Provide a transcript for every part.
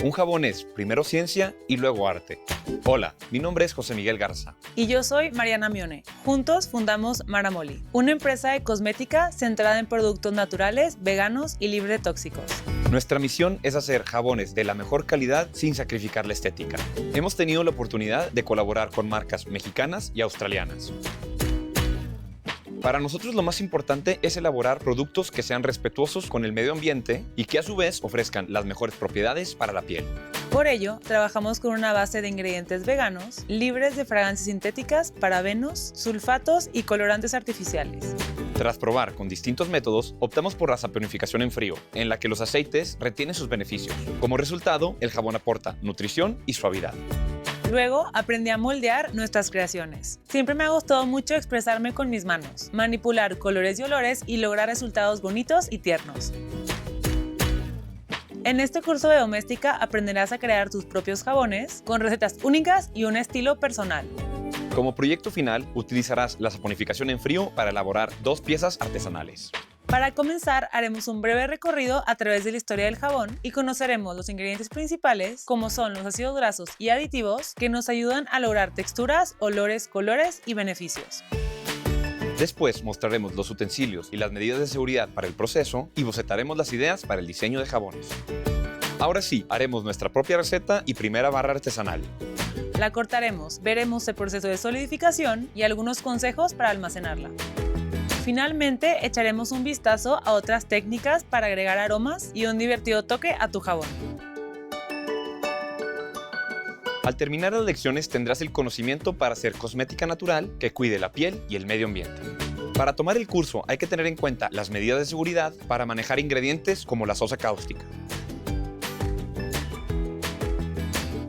Un jabón es primero ciencia y luego arte. Hola, mi nombre es José Miguel Garza. Y yo soy Mariana Mione. Juntos fundamos Maramoli, una empresa de cosmética centrada en productos naturales, veganos y libres de tóxicos. Nuestra misión es hacer jabones de la mejor calidad sin sacrificar la estética. Hemos tenido la oportunidad de colaborar con marcas mexicanas y australianas. Para nosotros lo más importante es elaborar productos que sean respetuosos con el medio ambiente y que a su vez ofrezcan las mejores propiedades para la piel. Por ello, trabajamos con una base de ingredientes veganos, libres de fragancias sintéticas, parabenos, sulfatos y colorantes artificiales. Tras probar con distintos métodos, optamos por la saponificación en frío, en la que los aceites retienen sus beneficios. Como resultado, el jabón aporta nutrición y suavidad. Luego aprendí a moldear nuestras creaciones. Siempre me ha gustado mucho expresarme con mis manos, manipular colores y olores y lograr resultados bonitos y tiernos. En este curso de doméstica aprenderás a crear tus propios jabones con recetas únicas y un estilo personal. Como proyecto final, utilizarás la saponificación en frío para elaborar 2 piezas artesanales. Para comenzar, haremos un breve recorrido a través de la historia del jabón y conoceremos los ingredientes principales, como son los ácidos grasos y aditivos, que nos ayudan a lograr texturas, olores, colores y beneficios. Después mostraremos los utensilios y las medidas de seguridad para el proceso y bocetaremos las ideas para el diseño de jabones. Ahora sí, haremos nuestra propia receta y primera barra artesanal. La cortaremos, veremos el proceso de solidificación y algunos consejos para almacenarla. Finalmente, echaremos un vistazo a otras técnicas para agregar aromas y un divertido toque a tu jabón. Al terminar las lecciones tendrás el conocimiento para hacer cosmética natural que cuide la piel y el medio ambiente. Para tomar el curso hay que tener en cuenta las medidas de seguridad para manejar ingredientes como la sosa cáustica.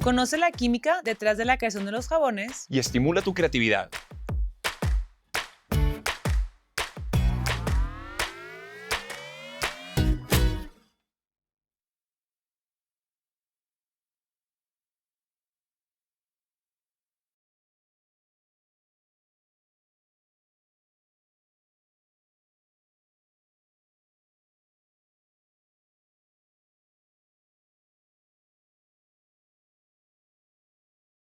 Conoce la química detrás de la creación de los jabones Y estimula tu creatividad.